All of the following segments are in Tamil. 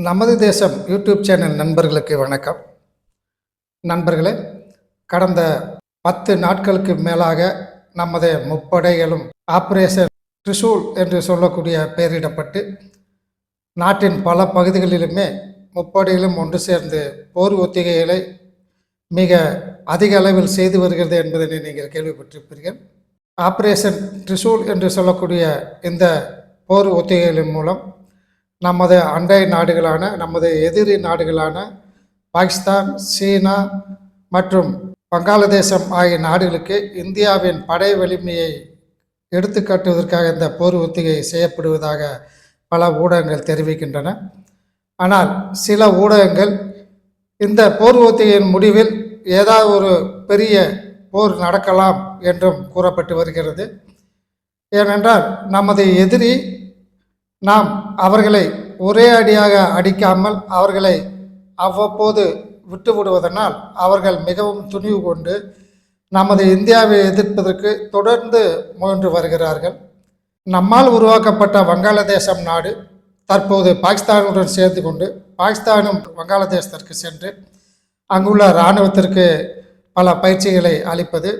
நமது தேசம் யூடியூப் சேனல் நண்பர்களுக்கு வணக்கம். நண்பர்களே, கடந்த 10 நாட்களுக்கு மேலாக நமது முப்படைகளும் ஆபரேஷன் ட்ரிசூல் என்று சொல்லக்கூடிய பெயரிடப்பட்டு நாட்டின் பல பகுதிகளிலுமே முப்படைகளும் ஒன்று சேர்ந்து போர் ஒத்திகைகளை மிக அதிக அளவில் செய்து வருகிறது என்பதனை நீங்கள் கேள்விப்பட்டிருப்பீர்கள். ஆபரேஷன் ட்ரிசூல் என்று சொல்லக்கூடிய இந்த போர் ஒத்திகைகளின் மூலம் நமது அண்டை நாடுகளான நமது எதிரி நாடுகளான பாகிஸ்தான், சீனா மற்றும் வங்காளதேசம் ஆகிய நாடுகளுக்கு இந்தியாவின் படை வலிமையை எடுத்துக்காட்டுவதற்காக இந்த போர் ஒத்திகை செய்யப்படுவதாக பல ஊடகங்கள் தெரிவிக்கின்றன. ஆனால் சில ஊடகங்கள் இந்த போர் ஒத்திகையின் முடிவில் ஏதாவது ஒரு பெரிய போர் நடக்கலாம் என்றும் கூறப்பட்டு வருகிறது. ஏனென்றால் நமது எதிரி நாம் அவர்களை ஒரே அடியாக அடிக்காமல் அவர்களை அவ்வப்போது விட்டு விடுவதனால் அவர்கள் மிகவும் துணிவு கொண்டு நமது இந்தியாவை எதிர்ப்பதற்கு தொடர்ந்து முயன்று வருகிறார்கள். நம்மால் உருவாக்கப்பட்ட வங்காளதேசம் நாடு தற்போது பாகிஸ்தானுடன் சேர்ந்து கொண்டு பாகிஸ்தானும் வங்காளதேசத்திற்கு சென்று அங்குள்ள இராணுவத்திற்கு பல பயிற்சிகளை அளிப்பது,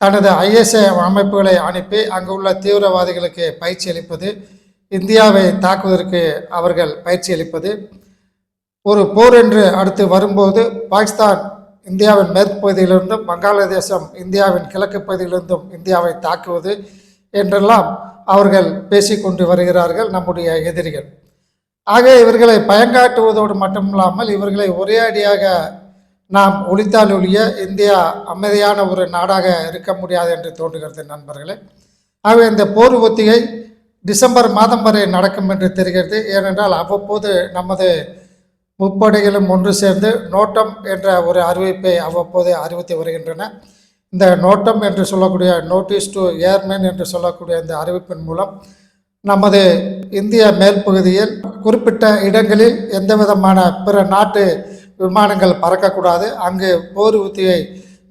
தனது ஐஎஸ்ஐ அமைப்புகளை அனுப்பி அங்குள்ள தீவிரவாதிகளுக்கு பயிற்சி அளிப்பது, இந்தியாவை தாக்குவதற்கு அவர்கள் பயிற்சி அளிப்பது, ஒரு போர் என்று அடுத்து வரும்போது பாகிஸ்தான் இந்தியாவின் மேற்கு பகுதியிலிருந்தும் வங்காளதேசம் இந்தியாவின் கிழக்கு பகுதியிலிருந்தும் இந்தியாவை தாக்குவது என்றெல்லாம் அவர்கள் பேசிக்கொண்டு வருகிறார்கள் நம்முடைய எதிரிகள். ஆக இவர்களை பயங்காட்டுவதோடு மட்டுமில்லாமல் இவர்களை ஒரே அடியாக நாம் ஒழித்தால் ஒழிய இந்தியா அமைதியான ஒரு நாடாக இருக்க முடியாது என்று தோன்றுகிறது நண்பர்களே. ஆகவே இந்த போர் ஒத்திகை டிசம்பர் மாதம் வரை நடக்கும் என்று தெரிகிறது. ஏனென்றால் அவ்வப்போது நமது முப்படைகளும் ஒன்று சேர்ந்து நோட்டம் என்ற ஒரு அறிவிப்பை அவ்வப்போது அறிவித்து வருகின்றன. இந்த நோட்டம் என்று சொல்லக்கூடிய நோட்டீஸ் டு ஏர்மேன் என்று சொல்லக்கூடிய இந்த அறிவிப்பின் மூலம் நமது இந்திய மேல் பகுதியில் குறிப்பிட்ட இடங்களில் எந்த விதமான பிற நாட்டு விமானங்கள் பறக்கக்கூடாது, அங்கு போர் ஒத்திகை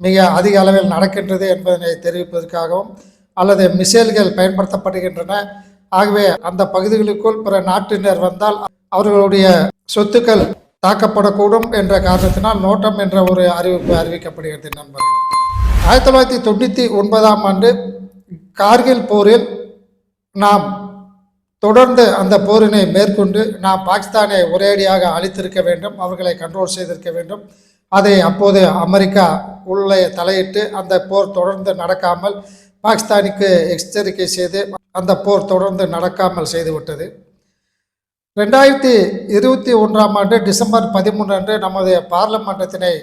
மிக அதிக அளவில் நடக்கின்றது என்பதனை தெரிவிப்பதற்காகவும், அல்லது மிசைல்கள் பயன்படுத்தப்படுகின்றன, ஆகவே அந்த பகுதிகளுக்குள் பிற நாட்டினர் வந்தால் அவர்களுடைய சொத்துக்கள் தாக்கப்படக்கூடும் என்ற காரணத்தினால் நோட்டம் என்ற ஒரு அறிவிப்பு அறிவிக்கப்படுகிறது நண்பர்கள். 1999ஆம் ஆண்டு கார்கில் போரில் நாம் தொடர்ந்து அந்த போரினை மேற்கொண்டு நாம் பாகிஸ்தானை ஒரேடியாக அழித்திருக்க வேண்டும், அவர்களை கண்ட்ரோல் செய்திருக்க வேண்டும். அதை அப்போது அமெரிக்கா உள்ளே தலையிட்டு அந்த போர் தொடர்ந்து நடக்காமல் பாகிஸ்தானுக்கு எச்சரிக்கை செய்து அந்த போர் தொடர்ந்து நடக்காமல் செய்துவிட்டது. 2021ஆம் ஆண்டு டிசம்பர் 13 அன்று நமது பார்லிமெண்டத்தினை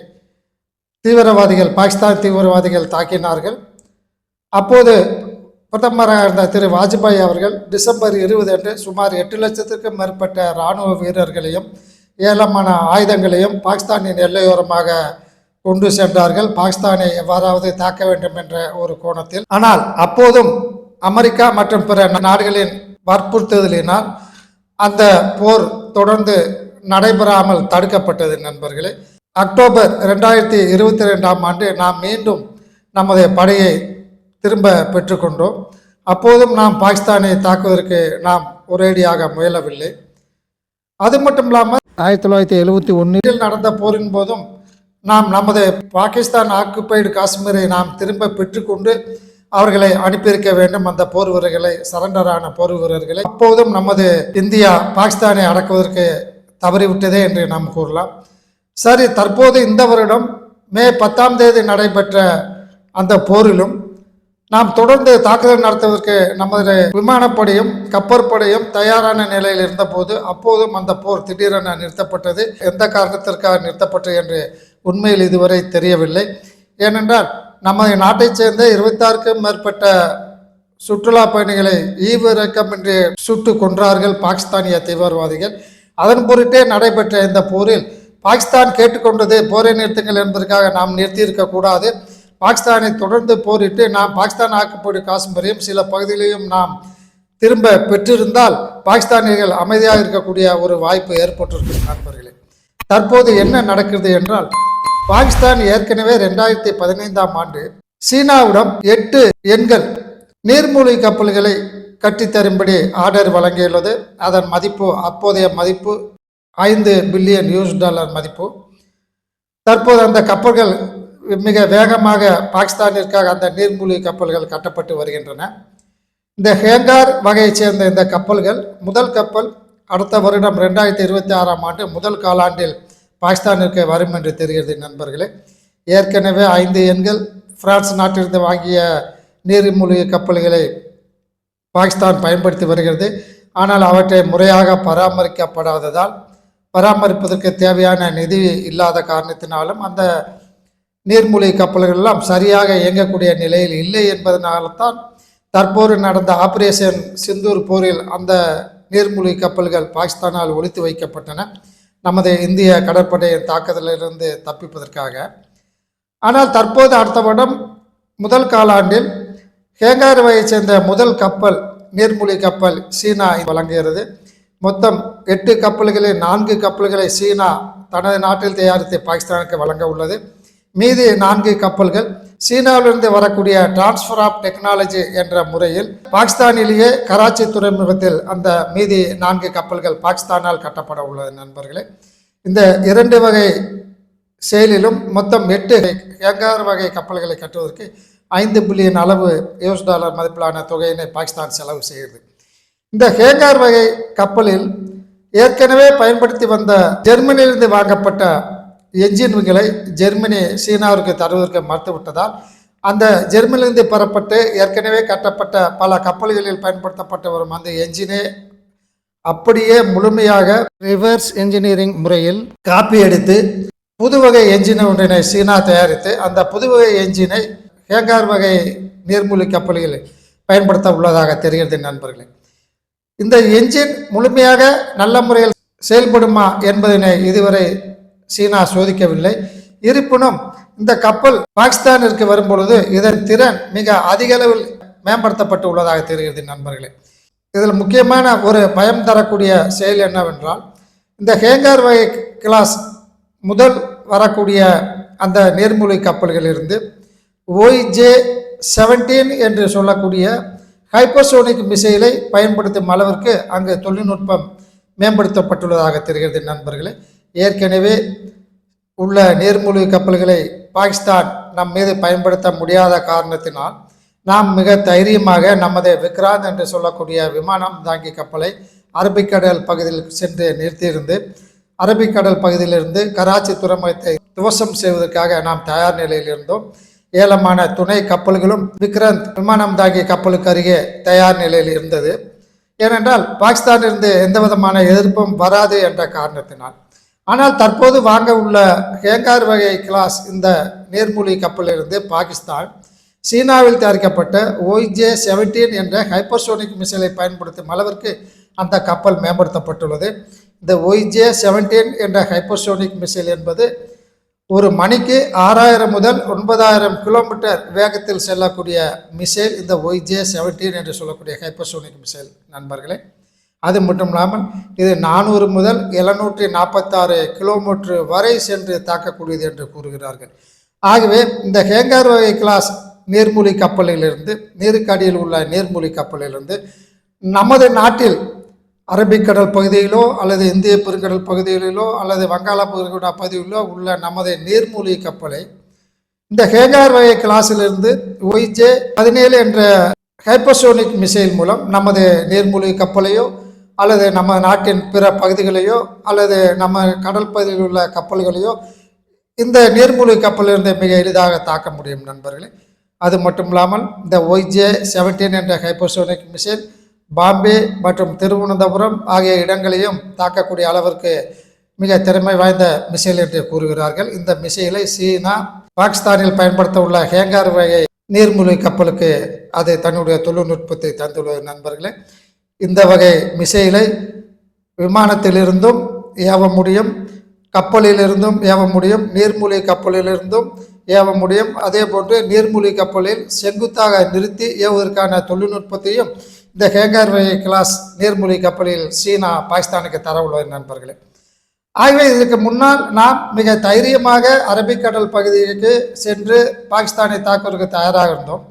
தீவிரவாதிகள் பாகிஸ்தான் தீவிரவாதிகள் தாக்கினார்கள். அப்போது பிரதமராக இருந்த திரு வாஜ்பாய் அவர்கள் டிசம்பர் 20 அன்று சுமார் 8 லட்சத்திற்கும் மேற்பட்ட இராணுவ வீரர்களையும் ஏலமான ஆயுதங்களையும் பாகிஸ்தானின் எல்லையோரமாக கொண்டு சென்றார்கள், பாகிஸ்தானை எவ்வாறாவது தாக்க வேண்டும் என்ற ஒரு கோணத்தில். ஆனால் அப்போதும் அமெரிக்கா மற்றும் பிற நாடுகளின் வற்புறுத்துதலினால் அந்த போர் தொடர்ந்து நடைபெறாமல் தடுக்கப்பட்டது நண்பர்களே. அக்டோபர் 2022ஆம் ஆண்டு நாம் மீண்டும் நமது படையை திரும்ப பெற்றுக்கொண்டோம். அப்போதும் நாம் பாகிஸ்தானை தாக்குவதற்கு நாம் ஒரேடியாக முயலவில்லை. அது மட்டும் இல்லாமல் 1971இல் நடந்த போரின் போதும் நாம் நமது பாகிஸ்தான் ஆக்குபைடு காஷ்மீரை நாம் திரும்ப பெற்றுக்கொண்டு அவர்களை அனுப்பியிருக்க வேண்டும், அந்த போர் வீரர்களை, சரண்டரான போர் வீரர்களை. அப்போதும் நமது இந்தியா பாகிஸ்தானை அடக்குவதற்கு தவறிவிட்டதே என்று நாம் கூறலாம். சரி, தற்போது இந்த வருடம் மே 10ஆம் தேதி நடைபெற்ற அந்த போரிலும் நாம் தொடர்ந்து தாக்குதல் நடத்துவதற்கு நமது விமானப்படையும் கப்பற்படையும் தயாரான நிலையில் இருந்தபோது அப்போதும் அந்த போர் திடீரென நிறுத்தப்பட்டது. எந்த காரணத்திற்காக நிறுத்தப்பட்டது என்று உண்மையில் இதுவரை தெரியவில்லை. ஏனென்றால் நமது நாட்டைச் சேர்ந்த 26க்கும் மேற்பட்ட சுற்றுலா பயணிகளை ஈவிரக்கமின்றி சுட்டு கொன்றார்கள் பாகிஸ்தானிய தீவிரவாதிகள். அதன் பொருட்டே நடைபெற்ற இந்த போரில் பாகிஸ்தான் கேட்டுக்கொண்டது போரை நிறுத்துங்கள் என்பதற்காக நாம் நிறுத்தியிருக்கக்கூடாது. பாகிஸ்தானை தொடர்ந்து போரிட்டு நாம் பாகிஸ்தான் ஆக்குப்படு காஷ்மீரையும் சில பகுதிகளையும் நாம் திரும்ப பெற்றிருந்தால் பாகிஸ்தானியர்கள் அமைதியாக இருக்கக்கூடிய ஒரு வாய்ப்பு ஏற்பட்டிருக்கும் நண்பர்களே. தற்போது என்ன நடக்கிறது என்றால், பாகிஸ்தான் ஏற்கனவே 2015ஆம் ஆண்டு சீனாவிடம் 8 எண்கள் நீர்மூழ்கி கப்பல்களை கட்டித்தரும்படி ஆர்டர் வழங்கியுள்ளது. அதன் மதிப்பு அப்போதைய மதிப்பு $5 பில்லியன் மதிப்பு. தற்போது அந்த கப்பல்கள் மிக வேகமாக பாகிஸ்தானிற்காக அந்த நீர்மூழ்கி கப்பல்கள் கட்டப்பட்டு வருகின்றன. இந்த ஹேங்கார் வகையைச் சேர்ந்த இந்த கப்பல்கள் முதல் கப்பல் அடுத்த வருடம் 2026ஆம் ஆண்டு முதல் காலாண்டில் பாகிஸ்தானிற்கு வரும் என்று தெரிகிறது நண்பர்களே. ஏற்கனவே 5 எண்கள் பிரான்ஸ் நாட்டிலிருந்து வாங்கிய நீர்மூழ்கி கப்பல்களை பாகிஸ்தான் பயன்படுத்தி வருகிறது. ஆனால் அவற்றை முறையாக பராமரிக்கப்படாததால், பராமரிப்பதற்கு தேவையான நிதி இல்லாத காரணத்தினாலும் அந்த நீர்மூழ்கி கப்பல்கள் எல்லாம் சரியாக இயங்கக்கூடிய நிலையில் இல்லை என்பதனால்தான் தற்போது நடந்த ஆபரேஷன் சிந்தூர் போரில் அந்த நீர்மூழ்கி கப்பல்கள் பாகிஸ்தானால் ஒழித்து வைக்கப்பட்டன, நமது இந்திய கடற்படையின் தாக்குதலிலிருந்து தப்பிப்பதற்காக. ஆனால் தற்போது அடுத்த வருடம் முதல் காலாண்டில் ஹேங்கார் வகையைச் சேர்ந்த முதல் கப்பல் நீர்மூழ்கி கப்பல் சீனா வழங்குகிறது. மொத்தம் 8 கப்பல்களில் 4 கப்பல்களை சீனா தனது நாட்டில் தயாரித்து பாகிஸ்தானுக்கு வழங்க உள்ளது. மீதி 4 கப்பல்கள் சீனாவிலிருந்து வரக்கூடிய டிரான்ஸ்ஃபர் ஆஃப் டெக்னாலஜி என்ற முறையில் பாகிஸ்தானிலேயே கராச்சி துறைமுகத்தில் அந்த மீதி 4 கப்பல்கள் பாகிஸ்தானால் கட்டப்பட உள்ளது நண்பர்களே. இந்த 2 வகை செயலிலும் மொத்தம் 8 ஹேங்கார் வகை கப்பல்களை கட்டுவதற்கு $5 பில்லியன் மதிப்பிலான தொகையினை பாகிஸ்தான் செலவு செய்கிறது. இந்த ஹேங்கார் வகை கப்பலில் ஏற்கனவே பயன்படுத்தி வந்த ஜெர்மனியிலிருந்து வாங்கப்பட்ட என்ஜின்களை ஜெர்மனி சீனாவிற்கு தருவதற்கு மறுத்துவிட்டதால் அந்த ஜெர்மனியிலிருந்து பெறப்பட்டு ஏற்கனவே கட்டப்பட்ட பல கப்பல்களில் பயன்படுத்தப்பட்டு வரும் அந்த என்ஜினை அப்படியே முழுமையாக ரிவர்ஸ் என்ஜினியரிங் முறையில் காப்பி எடுத்து புது வகை என்ஜினை ஒன்றினை சீனா தயாரித்து அந்த புது வகை என்ஜினை ஹேங்கார் வகை நீர்மூழ்கி கப்பல்களில் பயன்படுத்த உள்ளதாக தெரிகிறது நண்பர்களே. இந்த என்ஜின் முழுமையாக நல்ல முறையில் செயல்படுமா என்பதனை இதுவரை சீனா சோதிக்கவில்லை. இருப்பினும் இந்த கப்பல் பாகிஸ்தானிற்கு வரும்பொழுது இதன் திறன் மிக அதிக அளவில் மேம்படுத்தப்பட்டு உள்ளதாக தெரிகிறது நண்பர்களே. இதில் முக்கியமான ஒரு பயம் தரக்கூடிய செயல் என்னவென்றால், இந்த ஹேங்கார் வகை கிளாஸ் முதல் வரக்கூடிய அந்த நீர்மூழ்கி கப்பல்களிலிருந்து OJ-17 என்று சொல்லக்கூடிய ஹைப்பர்சோனிக் மிசைலை பயன்படுத்தும் அளவிற்கு அங்கு தொழில்நுட்பம் மேம்படுத்தப்பட்டுள்ளதாக தெரிகிறது நண்பர்களே. ஏற்கனவே உள்ள நீர்மூழ்கி கப்பல்களை பாகிஸ்தான் நம் மீது பயன்படுத்த முடியாத காரணத்தினால் நாம் மிக தைரியமாக நமது விக்ராந்த் என்று சொல்லக்கூடிய விமானம் தாங்கி கப்பலை அரபிக்கடல் பகுதியில் சென்று நிறுத்தியிருந்து அரபிக்கடல் பகுதியிலிருந்து கராச்சி துறைமுகத்தை துவசம் செய்வதற்காக நாம் தயார் நிலையில் இருந்தோம். ஏலமான துணை கப்பல்களும் விக்ராந்த் விமானம் தாங்கி கப்பலுக்கு அருகே தயார் நிலையில் இருந்தது. ஏனென்றால் பாகிஸ்தானிலிருந்து எந்த விதமான எதிர்ப்பும் வராது என்ற காரணத்தினால். ஆனால் தற்போது வாங்க உள்ள ஹேங்கார் வகை கிளாஸ் இந்த நீர்மூழ்கி கப்பலிலிருந்து பாகிஸ்தான் சீனாவில் தயாரிக்கப்பட்ட OJ-17 என்ற ஹைப்பர்சோனிக் மிசைலை பயன்படுத்தும் அளவிற்கு அந்த கப்பல் மேம்படுத்தப்பட்டுள்ளது. இந்த OJ-17 என்ற ஹைப்பர்சோனிக் மிசைல் என்பது ஒரு மணிக்கு 6000 முதல் 9000 கிலோமீட்டர் வேகத்தில் செல்லக்கூடிய மிசைல் இந்த OJ-17 என்று சொல்லக்கூடிய ஹைப்பர்சோனிக் மிசைல் நண்பர்களே. அது மட்டும் இல்லாமல் இது 400 முதல் 746 கிலோமீட்டர் வரை சென்று தாக்கக்கூடியது என்று கூறுகிறார்கள். ஆகவே இந்த ஹேங்கார் வகை கிளாஸ் நீர்மூழ்கி கப்பலிலிருந்து நீருக்கடியில் உள்ள நீர்மூழ்கி கப்பலிலிருந்து நமது நாட்டில் அரபிக்கடல் பகுதியிலோ அல்லது இந்திய பெருங்கடல் பகுதிகளிலோ அல்லது வங்காள பகுதியிலோ உள்ள நமது நீர்மூழ்கி கப்பலை இந்த ஹேங்கார் வகை கிளாஸிலிருந்து OJ-17 என்ற ஹைப்பர்சோனிக் மிசைல் மூலம் நமது நீர்மூழ்கி கப்பலையோ அல்லது நம்ம நாட்டின் பிற பகுதிகளையோ அல்லது நம்ம கடல் பகுதியில் உள்ள கப்பல்களையோ இந்த நீர்மூழ்கி கப்பலிலிருந்து மிக எளிதாக தாக்க முடியும் நண்பர்களே. அது மட்டும் இல்லாமல் இந்த OJ-17 என்ற ஹைப்பர்சோனிக் மிசைல் பாம்பே மற்றும் திருவனந்தபுரம் ஆகிய இடங்களையும் தாக்கக்கூடிய அளவிற்கு மிக திறமை வாய்ந்த மிசைல் என்று கூறுகிறார்கள். இந்த மிசைலை சீனா பாகிஸ்தானில் பயன்படுத்த உள்ள ஹேங்கார் வகை நீர்மூழ்கி கப்பலுக்கு அது தன்னுடைய தொழில்நுட்பத்தை தந்துள்ளது நண்பர்களே. இந்த வகை மிசைலை விமானத்திலிருந்தும் ஏவ முடியும், கப்பலிலிருந்தும் ஏவ முடியும், நீர்மூழ்கி கப்பலிலிருந்தும் ஏவ முடியும். அதே போன்று நீர்மூழ்கி கப்பலில் செங்குத்தாக நிறுத்தி ஏவுவதற்கான தொழில்நுட்பத்தையும் இந்த ஹேங்கார் வகை கிளாஸ் நீர்மூழ்கி கப்பலில் சீனா பாகிஸ்தானுக்கு தர உள்ளது நண்பர்களே. ஆகவே இதற்கு முன்னால் நாம் மிக தைரியமாக அரபிக்கடல் பகுதிக்கு சென்று பாகிஸ்தானை தாக்குவதற்கு தயாராக இருந்தோம்.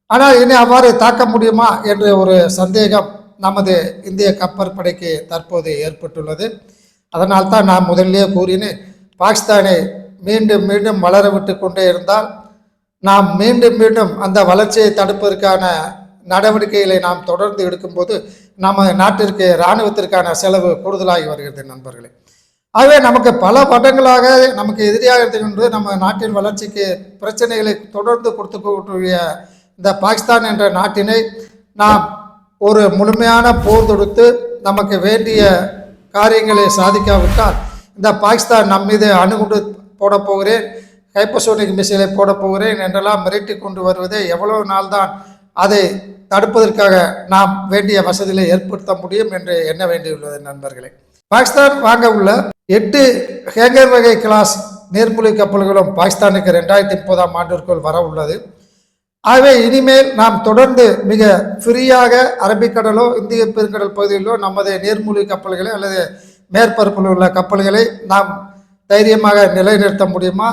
ஆனால் இனி அவ்வாறு தாக்க முடியுமா என்ற ஒரு சந்தேகம் நமது இந்திய கப்பற்படைக்கு தற்போது ஏற்பட்டுள்ளது. அதனால்தான் நான் முதலிலே கூறினேன், பாகிஸ்தானை மீண்டும் மீண்டும் வளர விட்டு கொண்டே இருந்தால் நாம் மீண்டும் மீண்டும் அந்த வளர்ச்சியை தடுப்பதற்கான நடவடிக்கைகளை நாம் தொடர்ந்து எடுக்கும்போது நம்ம நாட்டிற்கு இராணுவத்திற்கான செலவு கூடுதலாகி வருகிறது நண்பர்களே. ஆகவே நமக்கு பல வருடங்களாக நமக்கு எதிரியாக இருந்து நம்ம நாட்டின் வளர்ச்சிக்கு பிரச்சனைகளை தொடர்ந்து கொடுத்துக்கூடிய இந்த பாகிஸ்தான் என்ற நாட்டினை நாம் ஒரு முழுமையான போர் தொடுத்து நமக்கு வேண்டிய காரியங்களை சாதிக்காவிட்டால் இந்த பாகிஸ்தான் நம் மீது அணுகுண்டு போட போகிறேன், ஹைப்பர்சோனிக் மிசைலை போட போகிறேன் என்றெல்லாம் மிரட்டி கொண்டு வருவதே எவ்வளவு நாள் தான் அதை தடுப்பதற்காக நாம் வேண்டிய வசதிகளை ஏற்படுத்த முடியும் என்று எண்ண வேண்டியுள்ளது நண்பர்களே. பாகிஸ்தான் வாங்க உள்ள 8 ஹேங்கர் வகை கிளாஸ் நீர்மூழ்கி கப்பல்களும் பாகிஸ்தானுக்கு 2030ஆம் ஆண்டிற்குள் வர உள்ளது. ஆகவே இனிமேல் நாம் தொடர்ந்து மிக ஃப்ரீயாக அரபிக்கடலோ இந்திய பெருங்கடல் பகுதியிலோ நமது நீர்மூழ்கி கப்பல்களை அல்லது மேற்பரப்பில் உள்ள கப்பல்களை நாம் தைரியமாக நிலைநிறுத்த முடியுமா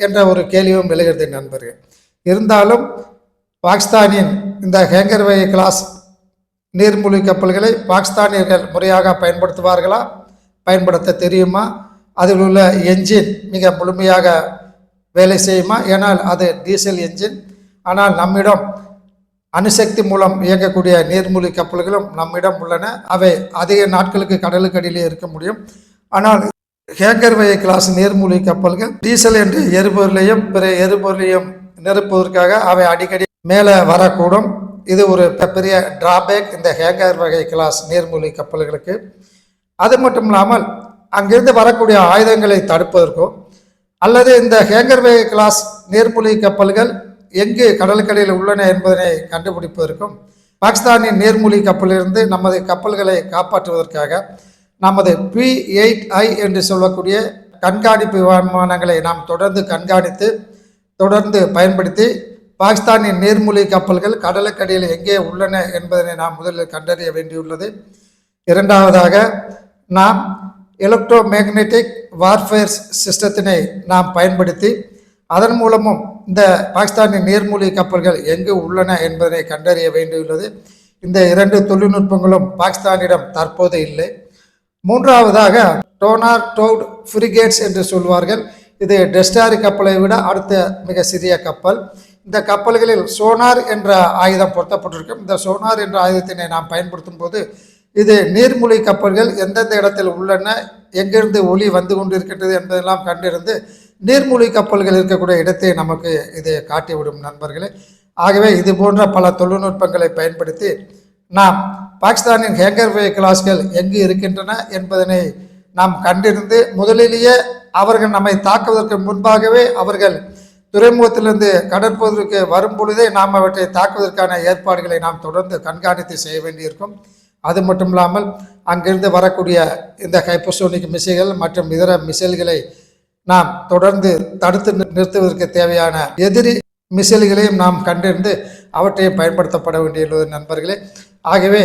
என்ற ஒரு கேள்வியும் எழுகிறது நண்பர்கள். இருந்தாலும் பாகிஸ்தானின் இந்த ஹேங்கர் வகை கிளாஸ் நீர்மூழ்கி கப்பல்களை பாகிஸ்தானியர்கள் முறையாக பயன்படுத்துவார்களா, பயன்படுத்த தெரியுமா, அதில் உள்ள என்ஜின் மிக முழுமையாக வேலை செய்யுமா? ஏனால் அது டீசல் என்ஜின். ஆனால் நம்மிடம் அணுசக்தி மூலம் இயங்கக்கூடிய நீர்மூழ்கி கப்பல்களும் நம்மிடம் உள்ளன. அவை அதிக நாட்களுக்கு கடலுக்கு அடியிலே இருக்க முடியும். ஆனால் ஹேங்கர் வகை கிளாஸ் நீர்மூழ்கி கப்பல்கள் டீசல் என்ற எரிபொருளையும் பிற எரிபொருளையும் நிரப்புவதற்காக அவை அடிக்கடி மேலே வரக்கூடும். இது ஒரு பெரிய டிராபேக் இந்த ஹேங்கர் வகை கிளாஸ் நீர்மூழ்கி கப்பல்களுக்கு. அது மட்டும் இல்லாமல் அங்கிருந்து வரக்கூடிய ஆயுதங்களை தடுப்பதற்கோ அல்லது இந்த ஹேங்கர் வகை கிளாஸ் நீர்மூழ்கி கப்பல்கள் எங்கு கடற்கரையில் உள்ளன என்பதனை கண்டுபிடிப்பதற்கும் பாகிஸ்தானின் நீர்மூழ்கி கப்பலிலிருந்து நமது கப்பல்களை காப்பாற்றுவதற்காக நமது P-8I என்று சொல்லக்கூடிய கண்காணிப்பு விமானங்களை நாம் தொடர்ந்து கண்காணித்து தொடர்ந்து பயன்படுத்தி பாகிஸ்தானின் நீர்மூழ்கி கப்பல்கள் கடலுக்கடியில் எங்கே உள்ளன என்பதனை நாம் முதலில் கண்டறிய வேண்டியுள்ளது. இரண்டாவதாக நாம் எலக்ட்ரோ மேக்னெட்டிக் வார்ஃபேர் சிஸ்டத்தினை நாம் பயன்படுத்தி அதன் மூலமும் இந்த பாகிஸ்தானின் நீர்மூழ்கி கப்பல்கள் எங்கு உள்ளன என்பதனை கண்டறிய வேண்டியுள்ளது. இந்த 2 தொழில்நுட்பங்களும் பாகிஸ்தானிடம் தற்போது இல்லை. மூன்றாவதாக டோனார் டோட் ஃப்ரிகேட்ஸ் என்று சொல்வார்கள். இது டெஸ்டாரி கப்பலை விட அடுத்த மிக சிறிய கப்பல். இந்த கப்பல்களில் சோனார் என்ற ஆயுதம் பொருத்தப்பட்டிருக்கும். இந்த சோனார் என்ற ஆயுதத்தினை நாம் பயன்படுத்தும் போது இது நீர்மூழ்கி கப்பல்கள் எந்தெந்த இடத்தில் உள்ளன, எங்கிருந்து ஒளி வந்து கொண்டிருக்கின்றது என்பதெல்லாம் கண்டிருந்து நீர்மூழ்கி கப்பல்கள் இருக்கக்கூடிய இடத்தை நமக்கு இது காட்டிவிடும் நண்பர்களே. ஆகவே இது போன்ற பல தொழில்நுட்பங்களை பயன்படுத்தி நாம் பாகிஸ்தானின் ஹேங்கர் வகை கிளாஸ்கள் எங்கு இருக்கின்றன என்பதனை நாம் கண்டிருந்து முதலிலேயே அவர்கள் நம்மை தாக்குவதற்கு முன்பாகவே அவர்கள் துறைமுகத்திலிருந்து கடற்பகுதிக்கு வரும் பொழுதே நாம் அவற்றை தாக்குவதற்கான ஏற்பாடுகளை நாம் தொடர்ந்து கண்காணித்து செய்ய வேண்டியிருக்கும். அது மட்டும் இல்லாமல் அங்கிருந்து வரக்கூடிய இந்த ஹைப்பர்சோனிக் மிசைல்கள் மற்றும் இதர மிசைல்களை நாம் தொடர்ந்து தடுத்து நிறுத்துவதற்கு தேவையான எதிரி மிசைல்களையும் நாம் கண்டறிந்து அவற்றையும் பயன்படுத்தப்பட வேண்டியுள்ளது நண்பர்களே. ஆகவே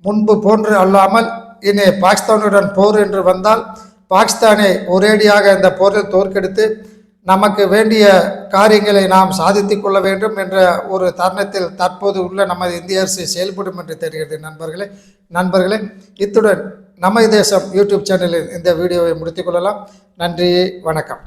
முன்பு போன்று அல்லாமல் இனி பாகிஸ்தானுடன் போர் என்று வந்தால் பாகிஸ்தானை ஒரேடியாக இந்த போரில் தோற்கடித்து நமக்கு வேண்டிய காரியங்களை நாம் சாதித்து கொள்ள வேண்டும் என்ற ஒரு தருணத்தில் தற்போது உள்ள நமது இந்திய அரசு செயல்படும் என்று தெரிகிறது நண்பர்களே. இத்துடன் நமது தேசம் யூடியூப் சேனலில் இந்த வீடியோவை முடித்துக்கொள்ளலாம். நன்றி, வணக்கம்.